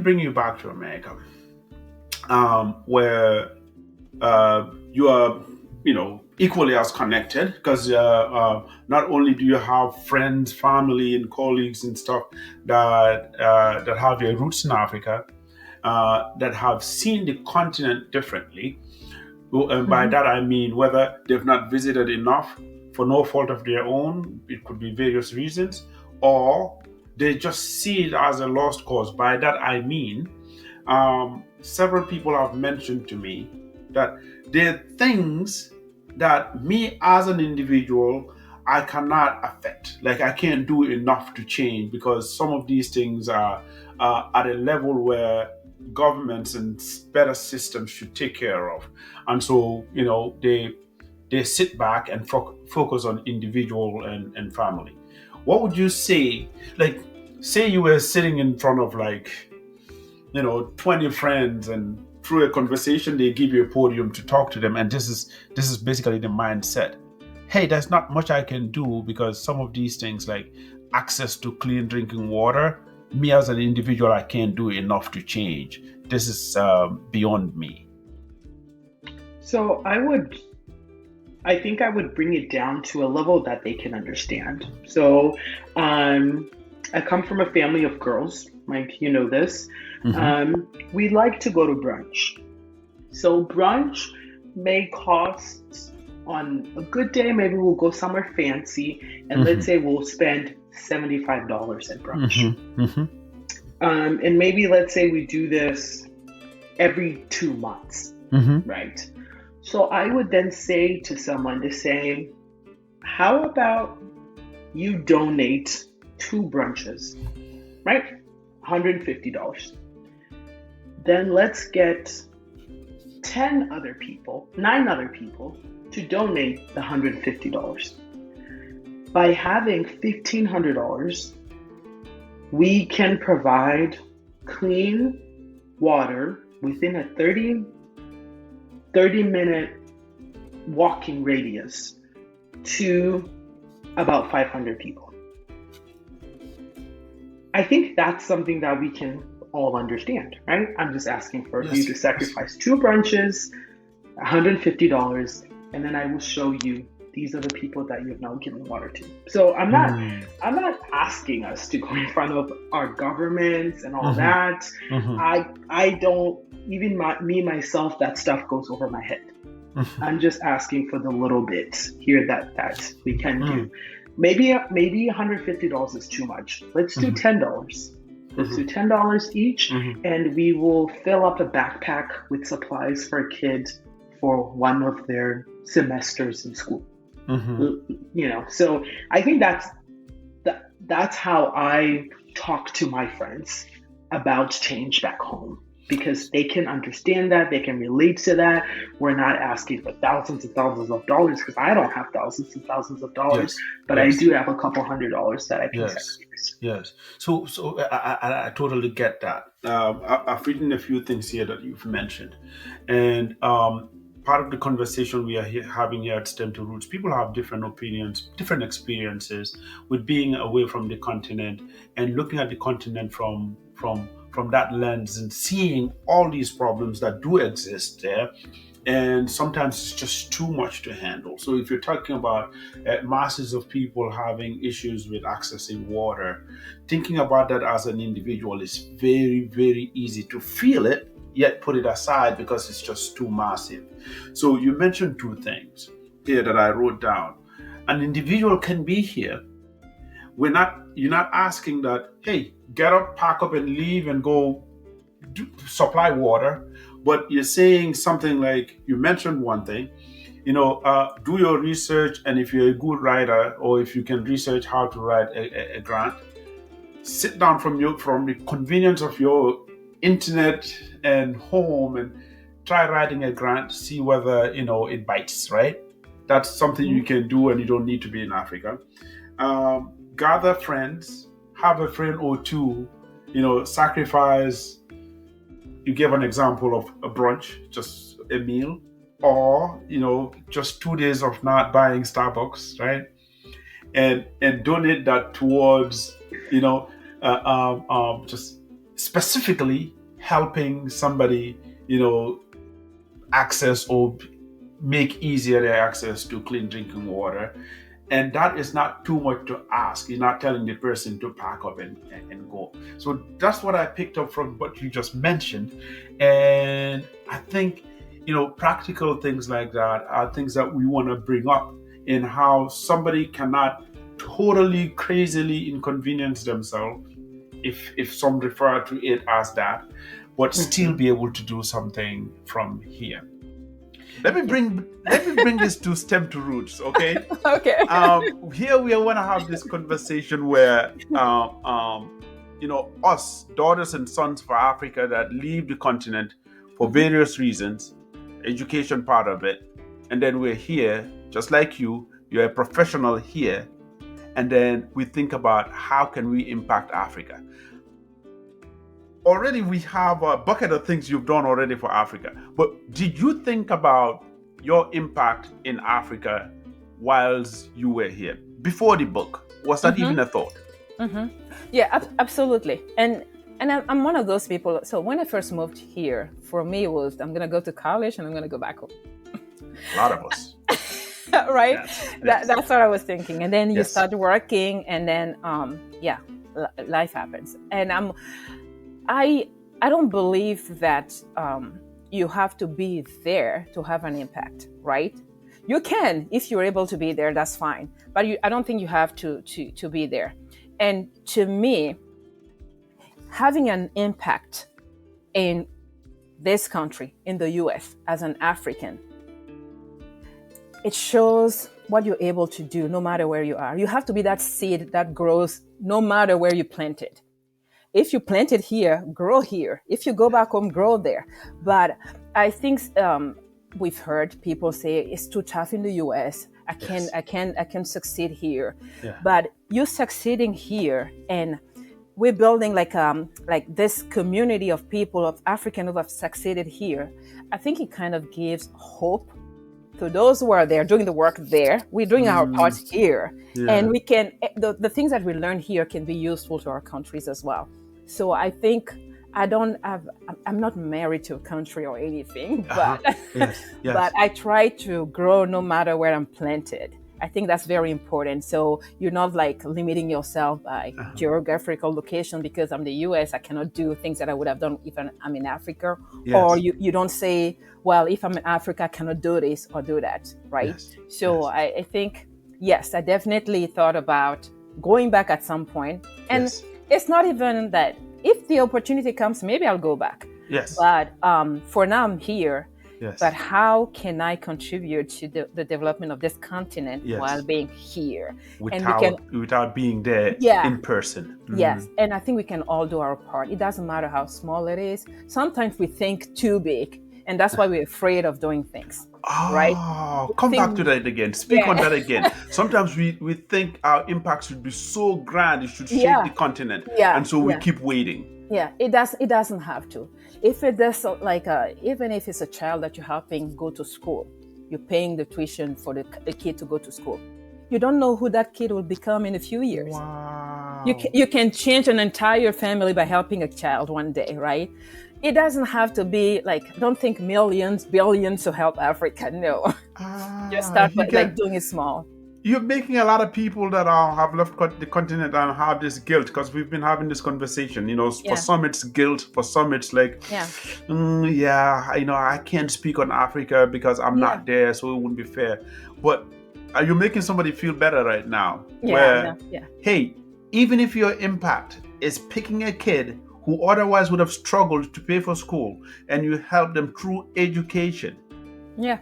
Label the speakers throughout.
Speaker 1: bring you back to America, where you are, equally as connected because not only do you have friends, family, and colleagues and stuff that have their roots in Africa, that have seen the continent differently. And by
Speaker 2: Mhm.
Speaker 1: that I mean whether they've not visited enough for no fault of their own, it could be various reasons, or they just see it as a lost cause. By that I mean, several people have mentioned to me that there are things that me as an individual I cannot affect. Like I can't do enough to change because some of these things are at a level where governments and better systems should take care of. And so, they sit back and focus on individual and family. What would you say? Like, say you were sitting in front of 20 friends, and through a conversation they give you a podium to talk to them, and this is basically the mindset. Hey, there's not much I can do because some of these things like access to clean drinking water, me as an individual, I can't do enough to change. This is beyond me.
Speaker 2: So I think I would bring it down to a level that they can understand. So, I come from a family of girls, like you know this.
Speaker 1: Hmm.
Speaker 2: We like to go to brunch. So brunch may cost on a good day, maybe we'll go somewhere fancy, and let's
Speaker 1: Hmm.
Speaker 2: say we'll spend $75 at brunch.
Speaker 1: Hmm. Hmm.
Speaker 2: And maybe let's say we do this every 2 months,
Speaker 1: Hmm.
Speaker 2: right? So I would then say to someone to say, how about you donate two brunches, right? $150. Then let's get 9 other people to donate the $150. By having $1,500, we can provide clean water within a 30 minute walking radius to about 500 people. I think that's something that we can all understand, right? I'm just asking for you
Speaker 1: Yes.
Speaker 2: to
Speaker 1: Yes.
Speaker 2: sacrifice two brunches, $150, and then I will show you these are the people that you have now given water to. So
Speaker 1: Mm.
Speaker 2: I'm not asking us to go in front of our governments and all
Speaker 1: Hmm.
Speaker 2: that.
Speaker 1: Hmm.
Speaker 2: I don't even me myself, that stuff goes over my head. I'm just asking for the little bit here that we can do.
Speaker 1: Hmm.
Speaker 2: Maybe $150 is too much. Let's do
Speaker 1: Hmm.
Speaker 2: $10. Let's do
Speaker 1: Hmm.
Speaker 2: $10 each,
Speaker 1: Hmm.
Speaker 2: and we will fill up a backpack with supplies for a kid for one of their semesters in school.
Speaker 1: Hmm.
Speaker 2: So I think that's how I talk to my friends about change back home, because they can understand that, they can relate to that. We're not asking for thousands and thousands of dollars, because I don't have thousands and thousands of dollars,
Speaker 1: Yes.
Speaker 2: but I
Speaker 1: Yes.
Speaker 2: do have a couple $100 that I can
Speaker 1: Yes.
Speaker 2: sacrifice.
Speaker 1: Yes. So I totally get that. I've written a few things here that you've mentioned, and part of the conversation we are having here at STEM to Roots, people have different opinions, different experiences with being away from the continent and looking at the continent from that lens and seeing all these problems that do exist there, and sometimes it's just too much to handle. So if you're talking about masses of people having issues with accessing water, thinking about that as an individual is very, very easy to feel it, yet put it aside because it's just too massive. So you mentioned two things here that I wrote down. An individual can be here. You're not asking that, hey, get up, pack up, and leave and go supply water, but you're saying something like, you mentioned one thing, do your research, and if you're a good writer, or if you can research how to write a grant, sit down from the convenience of your internet and home and try writing a grant, see whether it bites, right? That's something you
Speaker 2: Mhm.
Speaker 1: can do, and you don't need to be in Africa. Gather friends, have a friend or two, sacrifice. You gave an example of a brunch, just a meal, or just 2 days of not buying Starbucks, right? And donate that towards, just specifically helping somebody, access or make easier their access to clean drinking water. And that is not too much to ask. You're not telling the person to pack up and go. So that's what I picked up from what you just mentioned. And I think, practical things like that are things that we want to bring up in how somebody cannot totally crazily inconvenience themselves, if some refer to it as that, but still be able to do something from here. Let me bring this to stem to roots, okay?
Speaker 3: Okay.
Speaker 1: Here we want to have this conversation where, us daughters and sons for Africa that leave the continent for various reasons, education part of it, and then we're here, just like you're a professional here, and then we think about how can we impact Africa. Already we have a bucket of things you've done already for Africa, but did you think about your impact in Africa whilst you were here before the book? Was that even a thought?
Speaker 3: Yeah, absolutely. And I'm one of those people. So when I first moved here, for me it was I'm gonna go to college and I'm gonna go back home.
Speaker 1: A lot of us.
Speaker 3: Right?
Speaker 1: Yes.
Speaker 3: That's what I was thinking. And then you
Speaker 1: Yes.
Speaker 3: start working, and then life happens. And I don't believe that you have to be there to have an impact, right? You can, if you're able to be there, that's fine. But I don't think you have to be there. And to me, having an impact in this country, in the US, as an African, it shows what you're able to do no matter where you are. You have to be that seed that grows no matter where you plant it. If you plant it here, grow here. If you go back home, grow there. But I think we've heard people say it's too tough in the US. I can succeed here.
Speaker 1: Yeah.
Speaker 3: But you succeeding here, and we're building like this community of people, of African who have succeeded here. I think it kind of gives hope to those who are there doing the work there. We're doing our part here, and we can the things that we learn here can be useful to our countries as well. So I think I'm not married to a country or anything, but
Speaker 1: Yes.
Speaker 3: but I try to grow no matter where I'm planted. I think that's very important. So you're not like limiting yourself by geographical location. Because I'm the US, I cannot do things that I would have done if I'm in Africa.
Speaker 1: Yes.
Speaker 3: Or you don't say, well, if I'm in Africa, I cannot do this or do that, right?
Speaker 1: Yes.
Speaker 3: So
Speaker 1: Yes.
Speaker 3: I think, yes, I definitely thought about going back at some point. And
Speaker 1: Yes.
Speaker 3: it's not even that. If the opportunity comes, maybe I'll go back.
Speaker 1: Yes.
Speaker 3: But for now, I'm here.
Speaker 1: Yes.
Speaker 3: But how can I contribute to the development of this continent
Speaker 1: Yes.
Speaker 3: while being here?
Speaker 1: Without being there
Speaker 3: Yeah.
Speaker 1: in person.
Speaker 3: Yes, and I think we can all do our part. It doesn't matter how small it is. Sometimes we think too big, and that's why we're afraid of doing things. Right?
Speaker 1: Come back to that again. Speak on
Speaker 3: Yeah.
Speaker 1: that again. Sometimes we think our impact should be so grand, it should shake
Speaker 3: Yeah.
Speaker 1: the continent.
Speaker 3: Yeah.
Speaker 1: And so we
Speaker 3: Yeah.
Speaker 1: keep waiting.
Speaker 3: Yeah, it doesn't have to. If it does, even if it's a child that you're helping go to school, you're paying the tuition for the kid to go to school. You don't know who that kid will become in a few years.
Speaker 1: Wow.
Speaker 3: You can change an entire family by helping a child one day, right? It doesn't have to be like, don't think millions, billions to help Africa. No, just start doing it small.
Speaker 1: You're making a lot of people that have left the continent and have this guilt, because we've been having this conversation. For some it's guilt, for some it's like, I can't speak on Africa because I'm not there, so it wouldn't be fair. But are you making somebody feel better right now? Hey, even if your impact is picking a kid who otherwise would have struggled to pay for school, and you help them through education,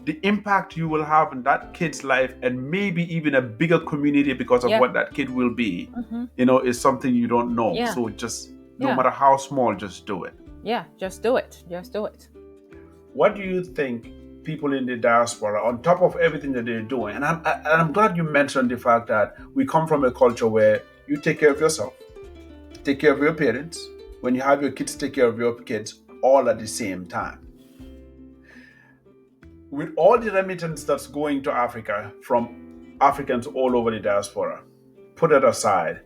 Speaker 1: the impact you will have in that kid's life, and maybe even a bigger community because of what that kid will be, is something you don't know. So just no matter how small, just do it.
Speaker 3: Yeah, just do it. Just do it.
Speaker 1: What do you think people in the diaspora, on top of everything that they're doing, and I'm glad you mentioned the fact that we come from a culture where you take care of yourself, take care of your parents, when you have your kids, take care of your kids, all at the same time. With all the remittance that's going to Africa from Africans all over the diaspora, put it aside,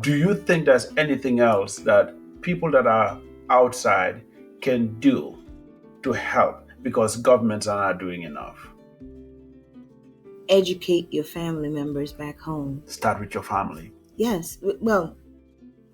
Speaker 1: do you think there's anything else that people that are outside can do to help because governments are not doing enough?
Speaker 4: Educate your family members back home.
Speaker 1: Start with your family.
Speaker 4: Yes. Well,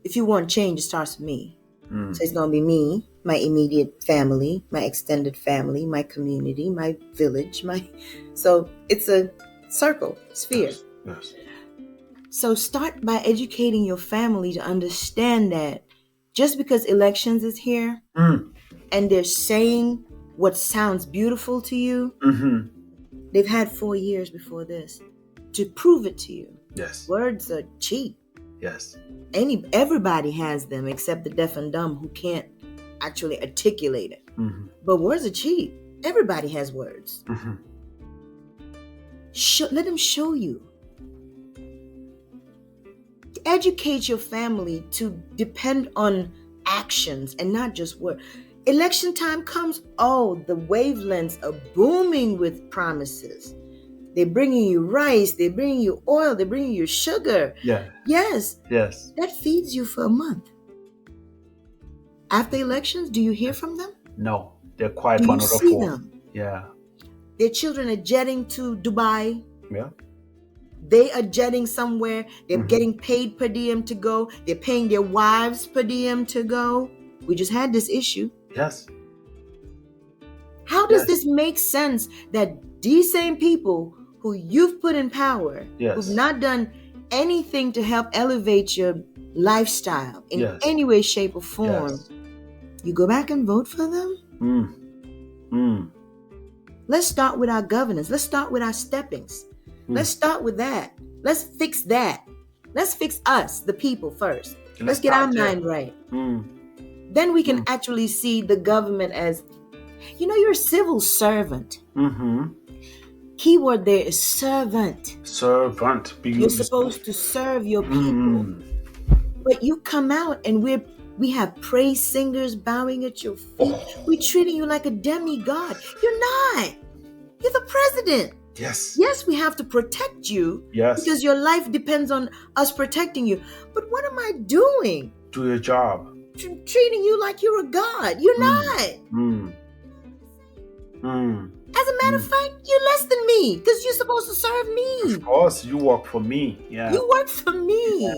Speaker 4: if you want change, it starts with me.
Speaker 1: Mm.
Speaker 4: So it's going to be me, my immediate family, my extended family, my community, my village, so it's a circle, sphere.
Speaker 1: Yes. Yes.
Speaker 4: So start by educating your family to understand that just because elections is here and they're saying what sounds beautiful to you, they've had 4 years before this to prove it to you.
Speaker 1: Yes.
Speaker 4: Words are cheap.
Speaker 1: Yes.
Speaker 4: Everybody has them except the deaf and dumb who can't actually articulate it. But words are cheap. Everybody has words. Let them show you. Educate your family to depend on actions and not just words. Election time comes, the wavelengths are booming with promises. They're bringing you rice, they're bringing you oil, they're bringing you sugar.
Speaker 1: Yeah.
Speaker 4: Yes.
Speaker 1: Yes.
Speaker 4: That feeds you for a month. After elections, do you hear from them?
Speaker 1: No. They're quiet
Speaker 4: Do
Speaker 1: for
Speaker 4: you
Speaker 1: another
Speaker 4: see
Speaker 1: 4.
Speaker 4: them?
Speaker 1: Yeah.
Speaker 4: Their children are jetting to Dubai.
Speaker 1: Yeah.
Speaker 4: They are jetting somewhere. They're getting paid per diem to go. They're paying their wives per diem to go. We just had this issue.
Speaker 1: Yes.
Speaker 4: How does this make sense that these same people who you've put in power, who've not done anything to help elevate your lifestyle in any way, shape, or form, you go back and vote for them? Let's start with our governance. Let's start with our steppings. Let's start with that. Let's fix that. Let's fix us, the people, first. Let's get our mind right. Then we can actually see the government as, you're a civil servant. Keyword there is servant.
Speaker 1: Servant.
Speaker 4: You're supposed to serve your people. But you come out and we have praise singers bowing at your feet. We're treating you like a demigod. You're not. You're the president.
Speaker 1: Yes.
Speaker 4: Yes, we have to protect you.
Speaker 1: Yes.
Speaker 4: Because your life depends on us protecting you. But what am I doing?
Speaker 1: Do your job.
Speaker 4: Treating you like you're a god. You're not. As a matter of fact, you're less than me because you're supposed to serve me.
Speaker 1: Of course, you work for me. Yeah.
Speaker 4: You work for me.